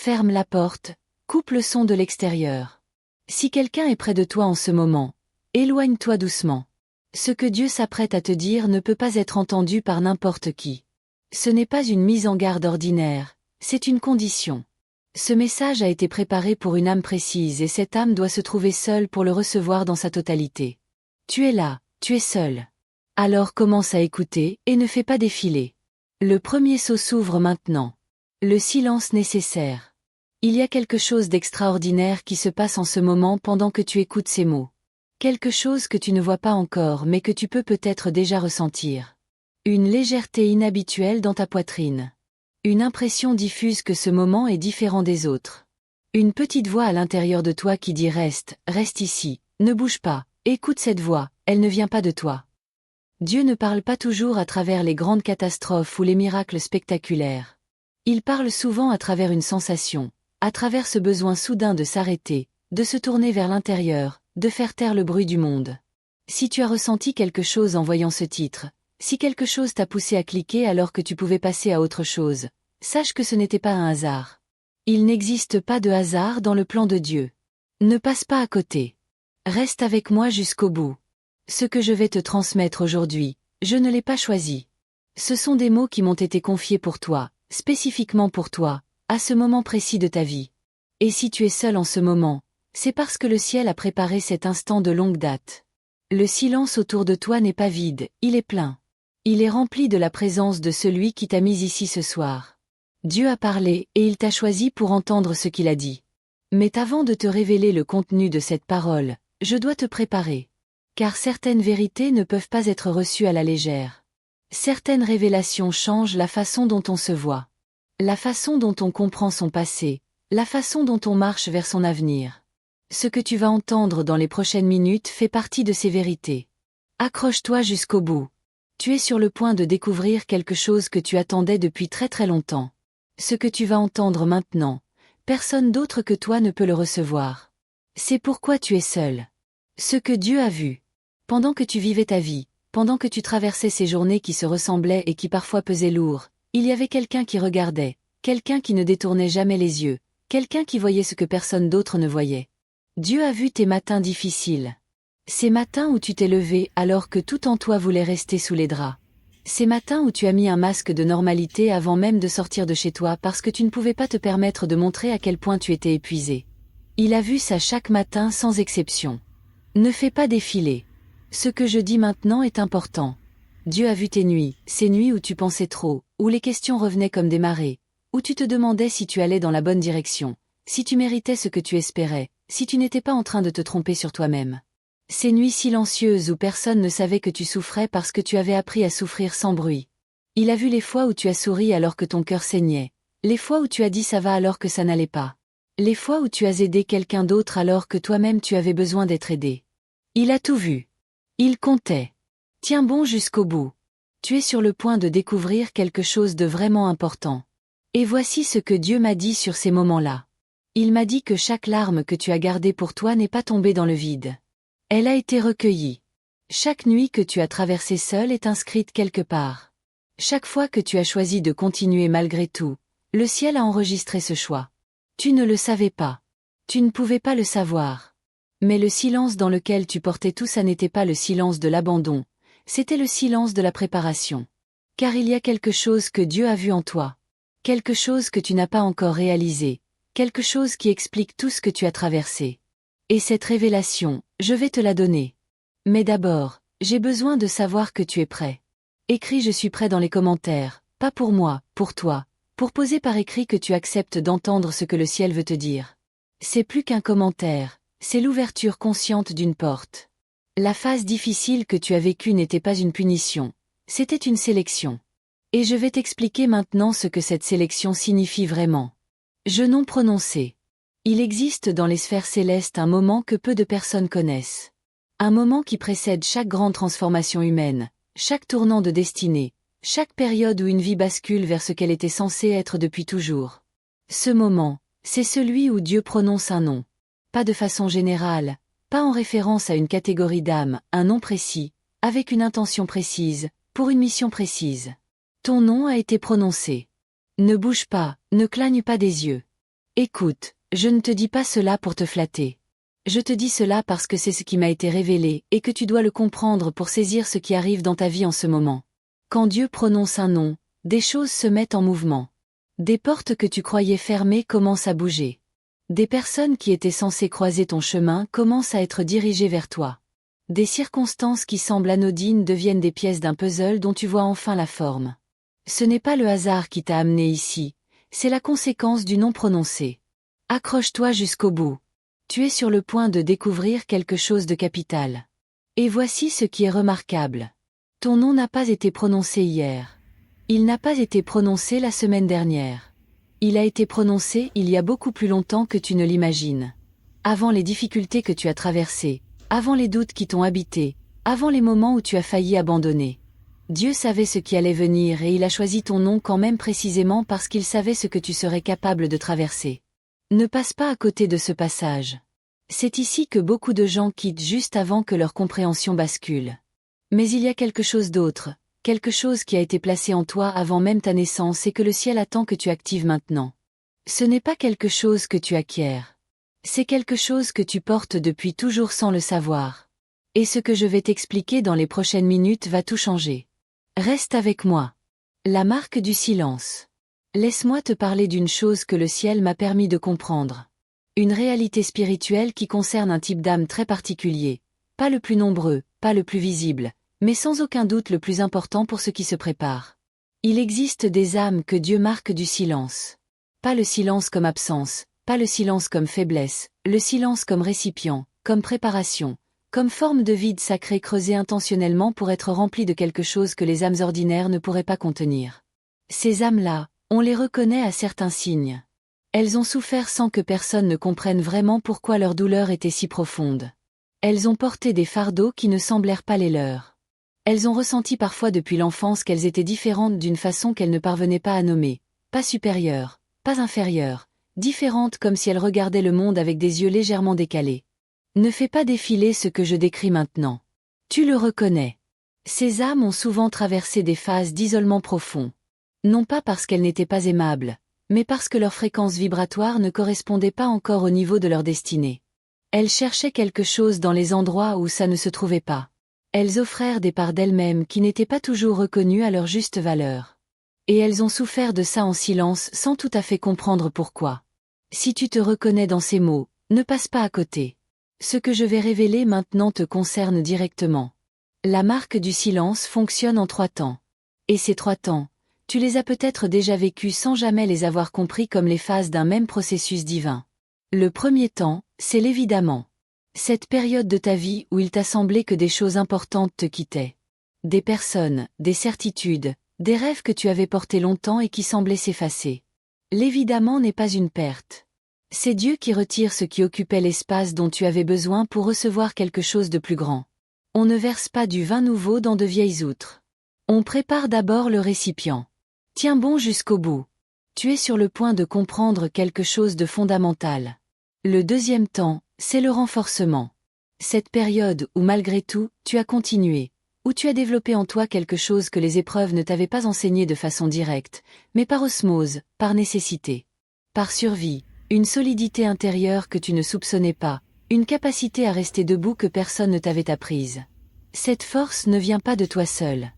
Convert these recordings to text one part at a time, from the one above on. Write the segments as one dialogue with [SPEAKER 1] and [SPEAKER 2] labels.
[SPEAKER 1] Ferme la porte, coupe le son de l'extérieur. Si quelqu'un est près de toi en ce moment, éloigne-toi doucement. Ce que Dieu s'apprête à te dire ne peut pas être entendu par n'importe qui. Ce n'est pas une mise en garde ordinaire, c'est une condition. Ce message a été préparé pour une âme précise et cette âme doit se trouver seule pour le recevoir dans sa totalité. Tu es là, tu es seul. Alors commence à écouter et ne fais pas défiler. Le premier seau s'ouvre maintenant. Le silence nécessaire. Il y a quelque chose d'extraordinaire qui se passe en ce moment pendant que tu écoutes ces mots. Quelque chose que tu ne vois pas encore mais que tu peux peut-être déjà ressentir. Une légèreté inhabituelle dans ta poitrine. Une impression diffuse que ce moment est différent des autres. Une petite voix à l'intérieur de toi qui dit reste, reste ici, ne bouge pas, écoute cette voix, elle ne vient pas de toi. Dieu ne parle pas toujours à travers les grandes catastrophes ou les miracles spectaculaires. Il parle souvent à travers une sensation, à travers ce besoin soudain de s'arrêter, de se tourner vers l'intérieur, de faire taire le bruit du monde. Si tu as ressenti quelque chose en voyant ce titre, si quelque chose t'a poussé à cliquer alors que tu pouvais passer à autre chose, sache que ce n'était pas un hasard. Il n'existe pas de hasard dans le plan de Dieu. Ne passe pas à côté. Reste avec moi jusqu'au bout. Ce que je vais te transmettre aujourd'hui, je ne l'ai pas choisi. Ce sont des mots qui m'ont été confiés pour toi, spécifiquement pour toi, à ce moment précis de ta vie. Et si tu es seul en ce moment, c'est parce que le ciel a préparé cet instant de longue date. Le silence autour de toi n'est pas vide, il est plein. Il est rempli de la présence de celui qui t'a mis ici ce soir. Dieu a parlé et il t'a choisi pour entendre ce qu'il a dit. Mais avant de te révéler le contenu de cette parole, je dois te préparer. Car certaines vérités ne peuvent pas être reçues à la légère. Certaines révélations changent la façon dont on se voit. La façon dont on comprend son passé, la façon dont on marche vers son avenir. Ce que tu vas entendre dans les prochaines minutes fait partie de ces vérités. Accroche-toi jusqu'au bout. Tu es sur le point de découvrir quelque chose que tu attendais depuis très très longtemps. Ce que tu vas entendre maintenant, personne d'autre que toi ne peut le recevoir. C'est pourquoi tu es seul. Ce que Dieu a vu. Pendant que tu vivais ta vie, pendant que tu traversais ces journées qui se ressemblaient et qui parfois pesaient lourd, il y avait quelqu'un qui regardait, quelqu'un qui ne détournait jamais les yeux, quelqu'un qui voyait ce que personne d'autre ne voyait. Dieu a vu tes matins difficiles. Ces matins où tu t'es levé alors que tout en toi voulait rester sous les draps. Ces matins où tu as mis un masque de normalité avant même de sortir de chez toi parce que tu ne pouvais pas te permettre de montrer à quel point tu étais épuisé. Il a vu ça chaque matin sans exception. Ne fais pas défiler. Ce que je dis maintenant est important. Dieu a vu tes nuits, ces nuits où tu pensais trop, où les questions revenaient comme des marées, où tu te demandais si tu allais dans la bonne direction, si tu méritais ce que tu espérais, si tu n'étais pas en train de te tromper sur toi-même. Ces nuits silencieuses où personne ne savait que tu souffrais parce que tu avais appris à souffrir sans bruit. Il a vu les fois où tu as souri alors que ton cœur saignait, les fois où tu as dit ça va alors que ça n'allait pas, les fois où tu as aidé quelqu'un d'autre alors que toi-même tu avais besoin d'être aidé. Il a tout vu. Il comptait. Tiens bon jusqu'au bout. Tu es sur le point de découvrir quelque chose de vraiment important. Et voici ce que Dieu m'a dit sur ces moments-là. Il m'a dit que chaque larme que tu as gardée pour toi n'est pas tombée dans le vide. Elle a été recueillie. Chaque nuit que tu as traversée seule est inscrite quelque part. Chaque fois que tu as choisi de continuer malgré tout, le ciel a enregistré ce choix. Tu ne le savais pas. Tu ne pouvais pas le savoir. Mais le silence dans lequel tu portais tout ça n'était pas le silence de l'abandon, c'était le silence de la préparation. Car il y a quelque chose que Dieu a vu en toi. Quelque chose que tu n'as pas encore réalisé. Quelque chose qui explique tout ce que tu as traversé. Et cette révélation, je vais te la donner. Mais d'abord, j'ai besoin de savoir que tu es prêt. Écris je suis prêt dans les commentaires, pas pour moi, pour toi, pour poser par écrit que tu acceptes d'entendre ce que le ciel veut te dire. C'est plus qu'un commentaire, c'est l'ouverture consciente d'une porte. La phase difficile que tu as vécue n'était pas une punition, c'était une sélection. Et je vais t'expliquer maintenant ce que cette sélection signifie vraiment. Je non prononcé. Il existe dans les sphères célestes un moment que peu de personnes connaissent. Un moment qui précède chaque grande transformation humaine, chaque tournant de destinée, chaque période où une vie bascule vers ce qu'elle était censée être depuis toujours. Ce moment, c'est celui où Dieu prononce un nom. Pas de façon générale, pas en référence à une catégorie d'âme, un nom précis, avec une intention précise, pour une mission précise. Ton nom a été prononcé. Ne bouge pas, ne clagne pas des yeux. Écoute, je ne te dis pas cela pour te flatter. Je te dis cela parce que c'est ce qui m'a été révélé et que tu dois le comprendre pour saisir ce qui arrive dans ta vie en ce moment. Quand Dieu prononce un nom, des choses se mettent en mouvement. Des portes que tu croyais fermées commencent à bouger. Des personnes qui étaient censées croiser ton chemin commencent à être dirigées vers toi. Des circonstances qui semblent anodines deviennent des pièces d'un puzzle dont tu vois enfin la forme. Ce n'est pas le hasard qui t'a amené ici, c'est la conséquence du nom prononcé. Accroche-toi jusqu'au bout. Tu es sur le point de découvrir quelque chose de capital. Et voici ce qui est remarquable. Ton nom n'a pas été prononcé hier. Il n'a pas été prononcé la semaine dernière. Il a été prononcé il y a beaucoup plus longtemps que tu ne l'imagines. Avant les difficultés que tu as traversées, avant les doutes qui t'ont habité, avant les moments où tu as failli abandonner. Dieu savait ce qui allait venir et il a choisi ton nom quand même précisément parce qu'il savait ce que tu serais capable de traverser. Ne passe pas à côté de ce passage. C'est ici que beaucoup de gens quittent juste avant que leur compréhension bascule. Mais il y a quelque chose d'autre, quelque chose qui a été placé en toi avant même ta naissance et que le ciel attend que tu actives maintenant. Ce n'est pas quelque chose que tu acquiers. C'est quelque chose que tu portes depuis toujours sans le savoir. Et ce que je vais t'expliquer dans les prochaines minutes va tout changer. Reste avec moi. La marque du silence. Laisse-moi te parler d'une chose que le ciel m'a permis de comprendre. Une réalité spirituelle qui concerne un type d'âme très particulier, pas le plus nombreux, pas le plus visible, mais sans aucun doute le plus important pour ce qui se prépare. Il existe des âmes que Dieu marque du silence. Pas le silence comme absence, pas le silence comme faiblesse, le silence comme récipient, comme préparation, comme forme de vide sacré creusé intentionnellement pour être rempli de quelque chose que les âmes ordinaires ne pourraient pas contenir. Ces âmes-là, on les reconnaît à certains signes. Elles ont souffert sans que personne ne comprenne vraiment pourquoi leur douleur était si profonde. Elles ont porté des fardeaux qui ne semblèrent pas les leurs. Elles ont ressenti parfois depuis l'enfance qu'elles étaient différentes d'une façon qu'elles ne parvenaient pas à nommer, pas supérieures, pas inférieures, différentes comme si elles regardaient le monde avec des yeux légèrement décalés. Ne fais pas défiler ce que je décris maintenant. Tu le reconnais. Ces âmes ont souvent traversé des phases d'isolement profond. Non pas parce qu'elles n'étaient pas aimables, mais parce que leur fréquence vibratoire ne correspondait pas encore au niveau de leur destinée. Elles cherchaient quelque chose dans les endroits où ça ne se trouvait pas. Elles offrèrent des parts d'elles-mêmes qui n'étaient pas toujours reconnues à leur juste valeur. Et elles ont souffert de ça en silence sans tout à fait comprendre pourquoi. Si tu te reconnais dans ces mots, ne passe pas à côté. Ce que je vais révéler maintenant te concerne directement. La marque du silence fonctionne en 3 temps. Et ces 3 temps, tu les as peut-être déjà vécus sans jamais les avoir compris comme les phases d'un même processus divin. Le premier temps, c'est l'évidemment. Cette période de ta vie où il t'a semblé que des choses importantes te quittaient. Des personnes, des certitudes, des rêves que tu avais portés longtemps et qui semblaient s'effacer. L'évidemment n'est pas une perte. C'est Dieu qui retire ce qui occupait l'espace dont tu avais besoin pour recevoir quelque chose de plus grand. On ne verse pas du vin nouveau dans de vieilles outres. On prépare d'abord le récipient. Tiens bon jusqu'au bout. Tu es sur le point de comprendre quelque chose de fondamental. Le deuxième temps, c'est le renforcement. Cette période où malgré tout, tu as continué, où tu as développé en toi quelque chose que les épreuves ne t'avaient pas enseigné de façon directe, mais par osmose, par nécessité. Par survie, une solidité intérieure que tu ne soupçonnais pas, une capacité à rester debout que personne ne t'avait apprise. Cette force ne vient pas de toi seul.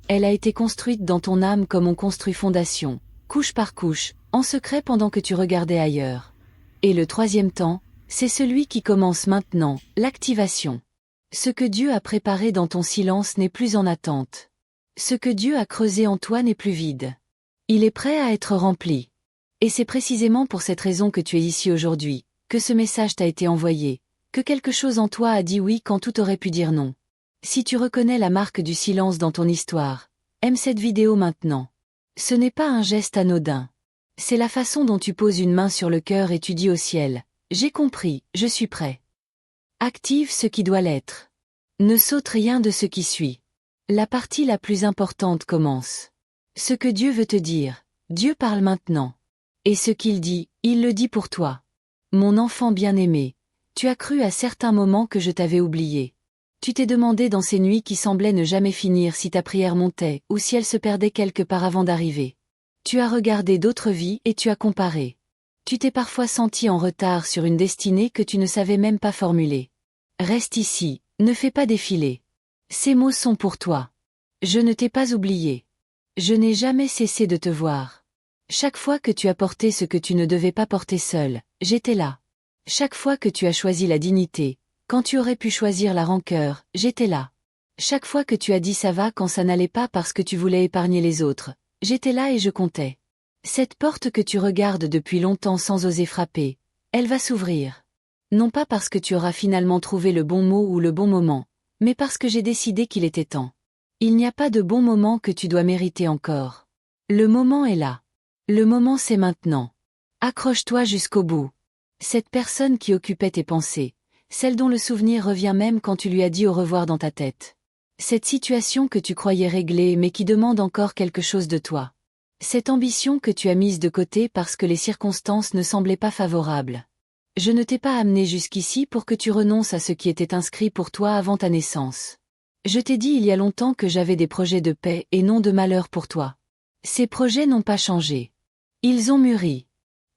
[SPEAKER 1] Elle a été construite dans ton âme comme on construit fondation, couche par couche, en secret pendant que tu regardais ailleurs. Et le troisième temps, c'est celui qui commence maintenant, l'activation. Ce que Dieu a préparé dans ton silence n'est plus en attente. Ce que Dieu a creusé en toi n'est plus vide. Il est prêt à être rempli. Et c'est précisément pour cette raison que tu es ici aujourd'hui, que ce message t'a été envoyé, que quelque chose en toi a dit oui quand tout aurait pu dire non. Si tu reconnais la marque du silence dans ton histoire, aime cette vidéo maintenant. Ce n'est pas un geste anodin. C'est la façon dont tu poses une main sur le cœur et tu dis au ciel, « J'ai compris, je suis prêt. » Active ce qui doit l'être. Ne saute rien de ce qui suit. La partie la plus importante commence. Ce que Dieu veut te dire, Dieu parle maintenant. Et ce qu'il dit, il le dit pour toi. Mon enfant bien-aimé, tu as cru à certains moments que je t'avais oublié. Tu t'es demandé dans ces nuits qui semblaient ne jamais finir si ta prière montait ou si elle se perdait quelque part avant d'arriver. Tu as regardé d'autres vies et tu as comparé. Tu t'es parfois senti en retard sur une destinée que tu ne savais même pas formuler. Reste ici, ne fais pas défiler. Ces mots sont pour toi. Je ne t'ai pas oublié. Je n'ai jamais cessé de te voir. Chaque fois que tu as porté ce que tu ne devais pas porter seul, j'étais là. Chaque fois que tu as choisi la dignité, quand tu aurais pu choisir la rancœur, j'étais là. Chaque fois que tu as dit ça va quand ça n'allait pas parce que tu voulais épargner les autres, j'étais là et je comptais. Cette porte que tu regardes depuis longtemps sans oser frapper, elle va s'ouvrir. Non pas parce que tu auras finalement trouvé le bon mot ou le bon moment, mais parce que j'ai décidé qu'il était temps. Il n'y a pas de bon moment que tu dois mériter encore. Le moment est là. Le moment c'est maintenant. Accroche-toi jusqu'au bout. Cette personne qui occupait tes pensées, celle dont le souvenir revient même quand tu lui as dit au revoir dans ta tête. Cette situation que tu croyais réglée mais qui demande encore quelque chose de toi. Cette ambition que tu as mise de côté parce que les circonstances ne semblaient pas favorables. Je ne t'ai pas amené jusqu'ici pour que tu renonces à ce qui était inscrit pour toi avant ta naissance. Je t'ai dit il y a longtemps que j'avais des projets de paix et non de malheur pour toi. Ces projets n'ont pas changé. Ils ont mûri.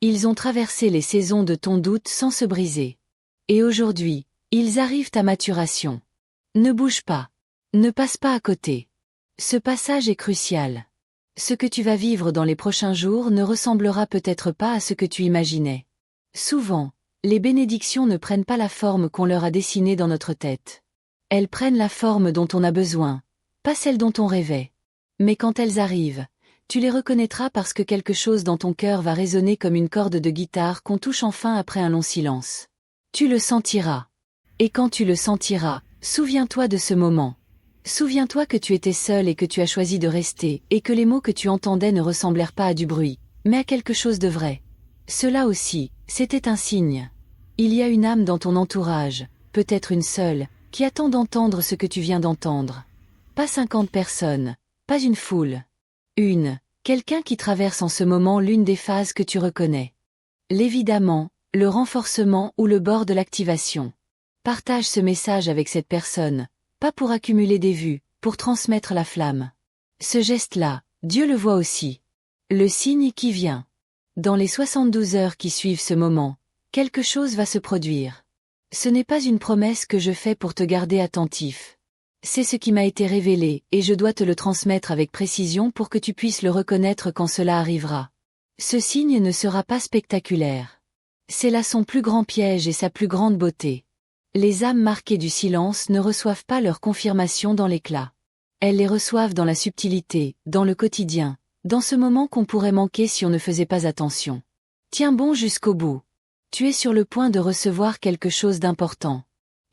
[SPEAKER 1] Ils ont traversé les saisons de ton doute sans se briser. Et aujourd'hui, ils arrivent à maturation. Ne bouge pas. Ne passe pas à côté. Ce passage est crucial. Ce que tu vas vivre dans les prochains jours ne ressemblera peut-être pas à ce que tu imaginais. Souvent, les bénédictions ne prennent pas la forme qu'on leur a dessinée dans notre tête. Elles prennent la forme dont on a besoin, pas celle dont on rêvait. Mais quand elles arrivent, tu les reconnaîtras parce que quelque chose dans ton cœur va résonner comme une corde de guitare qu'on touche enfin après un long silence. Tu le sentiras. Et quand tu le sentiras, souviens-toi de ce moment. Souviens-toi que tu étais seul et que tu as choisi de rester, et que les mots que tu entendais ne ressemblèrent pas à du bruit, mais à quelque chose de vrai. Cela aussi, c'était un signe. Il y a une âme dans ton entourage, peut-être une seule, qui attend d'entendre ce que tu viens d'entendre. Pas 50 personnes, pas une foule. Quelqu'un qui traverse en ce moment l'une des phases que tu reconnais. L'évidemment, le renforcement ou le bord de l'activation. Partage ce message avec cette personne, pas pour accumuler des vues, pour transmettre la flamme. Ce geste-là, Dieu le voit aussi. Le signe qui vient. Dans les 72 heures qui suivent ce moment, quelque chose va se produire. Ce n'est pas une promesse que je fais pour te garder attentif. C'est ce qui m'a été révélé, et je dois te le transmettre avec précision pour que tu puisses le reconnaître quand cela arrivera. Ce signe ne sera pas spectaculaire. C'est là son plus grand piège et sa plus grande beauté. Les âmes marquées du silence ne reçoivent pas leur confirmation dans l'éclat. Elles les reçoivent dans la subtilité, dans le quotidien, dans ce moment qu'on pourrait manquer si on ne faisait pas attention. Tiens bon jusqu'au bout. Tu es sur le point de recevoir quelque chose d'important.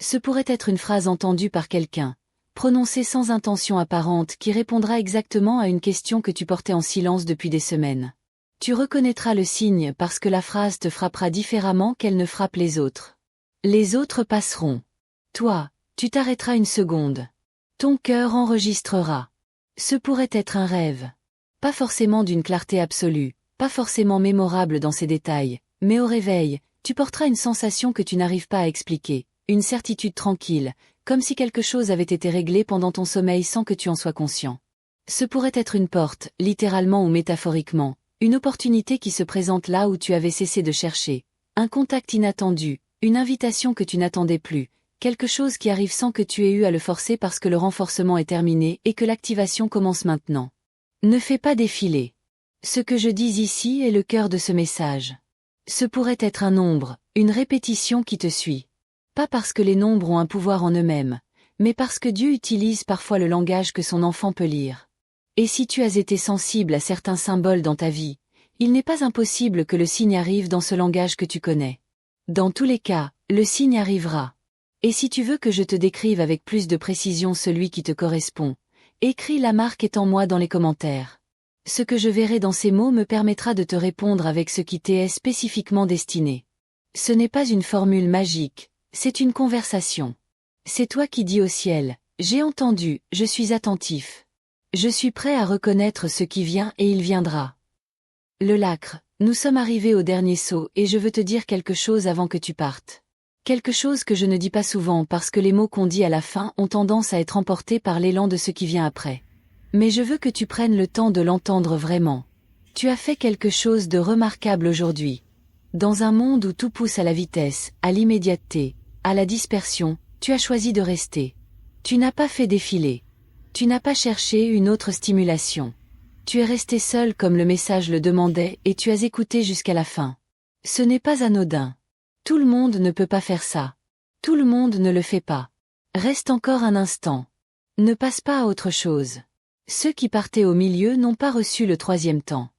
[SPEAKER 1] Ce pourrait être une phrase entendue par quelqu'un, prononcée sans intention apparente qui répondra exactement à une question que tu portais en silence depuis des semaines. Tu reconnaîtras le signe parce que la phrase te frappera différemment qu'elle ne frappe les autres. Les autres passeront. Toi, tu t'arrêteras une seconde. Ton cœur enregistrera. Ce pourrait être un rêve. Pas forcément d'une clarté absolue, pas forcément mémorable dans ses détails, mais au réveil, tu porteras une sensation que tu n'arrives pas à expliquer, une certitude tranquille, comme si quelque chose avait été réglé pendant ton sommeil sans que tu en sois conscient. Ce pourrait être une porte, littéralement ou métaphoriquement, une opportunité qui se présente là où tu avais cessé de chercher, un contact inattendu, une invitation que tu n'attendais plus, quelque chose qui arrive sans que tu aies eu à le forcer parce que le renforcement est terminé et que l'activation commence maintenant. Ne fais pas défiler. Ce que je dis ici est le cœur de ce message. Ce pourrait être un nombre, une répétition qui te suit. Pas parce que les nombres ont un pouvoir en eux-mêmes, mais parce que Dieu utilise parfois le langage que son enfant peut lire. Et si tu as été sensible à certains symboles dans ta vie, il n'est pas impossible que le signe arrive dans ce langage que tu connais. Dans tous les cas, le signe arrivera. Et si tu veux que je te décrive avec plus de précision celui qui te correspond, écris la marque est en moi dans les commentaires. Ce que je verrai dans ces mots me permettra de te répondre avec ce qui t'est spécifiquement destiné. Ce n'est pas une formule magique, c'est une conversation. C'est toi qui dis au ciel, j'ai entendu, je suis attentif. Je suis prêt à reconnaître ce qui vient et il viendra. Le Lacre, nous sommes arrivés au dernier saut et je veux te dire quelque chose avant que tu partes. Quelque chose que je ne dis pas souvent parce que les mots qu'on dit à la fin ont tendance à être emportés par l'élan de ce qui vient après. Mais je veux que tu prennes le temps de l'entendre vraiment. Tu as fait quelque chose de remarquable aujourd'hui. Dans un monde où tout pousse à la vitesse, à l'immédiateté, à la dispersion, tu as choisi de rester. Tu n'as pas fait défiler. Tu n'as pas cherché une autre stimulation. Tu es resté seul comme le message le demandait et tu as écouté jusqu'à la fin. Ce n'est pas anodin. Tout le monde ne peut pas faire ça. Tout le monde ne le fait pas. Reste encore un instant. Ne passe pas à autre chose. Ceux qui partaient au milieu n'ont pas reçu le troisième temps.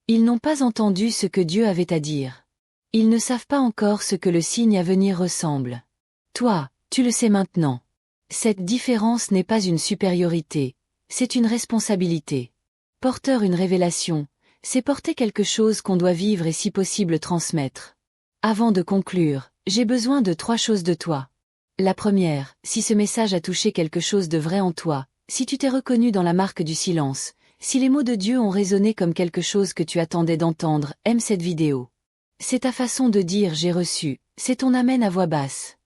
[SPEAKER 1] Ils n'ont pas entendu ce que Dieu avait à dire. Ils ne savent pas encore ce que le signe à venir ressemble. Toi, tu le sais maintenant. Cette différence n'est pas une supériorité, c'est une responsabilité. Porteur une révélation, c'est porter quelque chose qu'on doit vivre et si possible transmettre. Avant de conclure, j'ai besoin de 3 choses de toi. La première, si ce message a touché quelque chose de vrai en toi, si tu t'es reconnu dans la marque du silence, si les mots de Dieu ont résonné comme quelque chose que tu attendais d'entendre, aime cette vidéo. C'est ta façon de dire j'ai reçu, c'est ton amen à voix basse.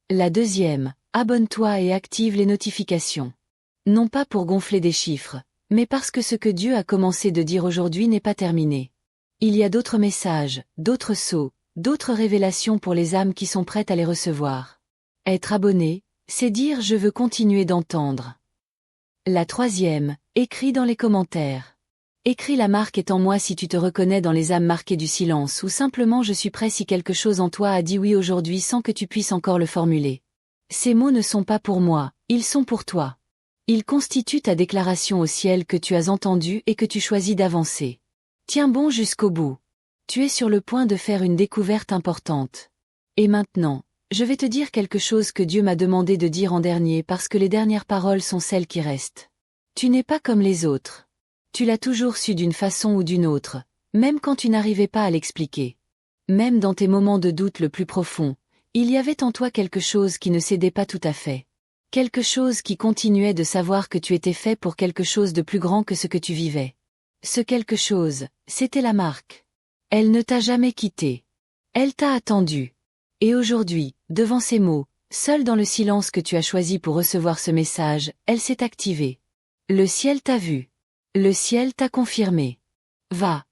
[SPEAKER 1] La deuxième, abonne-toi et active les notifications. Non pas pour gonfler des chiffres, mais parce que ce que Dieu a commencé de dire aujourd'hui n'est pas terminé. Il y a d'autres messages, d'autres sceaux, d'autres révélations pour les âmes qui sont prêtes à les recevoir. Être abonné, c'est dire je veux continuer d'entendre. La troisième, écris dans les commentaires. Écris la marque est en moi si tu te reconnais dans les âmes marquées du silence ou simplement je suis prêt si quelque chose en toi a dit oui aujourd'hui sans que tu puisses encore le formuler. Ces mots ne sont pas pour moi, ils sont pour toi. Ils constituent ta déclaration au ciel que tu as entendue et que tu choisis d'avancer. Tiens bon jusqu'au bout. Tu es sur le point de faire une découverte importante. Et maintenant, je vais te dire quelque chose que Dieu m'a demandé de dire en dernier parce que les dernières paroles sont celles qui restent. Tu n'es pas comme les autres. Tu l'as toujours su d'une façon ou d'une autre, même quand tu n'arrivais pas à l'expliquer. Même dans tes moments de doute le plus profond, il y avait en toi quelque chose qui ne cédait pas tout à fait. Quelque chose qui continuait de savoir que tu étais fait pour quelque chose de plus grand que ce que tu vivais. Ce quelque chose, c'était la marque. Elle ne t'a jamais quitté. Elle t'a attendu. Et aujourd'hui, devant ces mots, seule dans le silence que tu as choisi pour recevoir ce message, elle s'est activée. Le ciel t'a vu. Le ciel t'a confirmé. Va,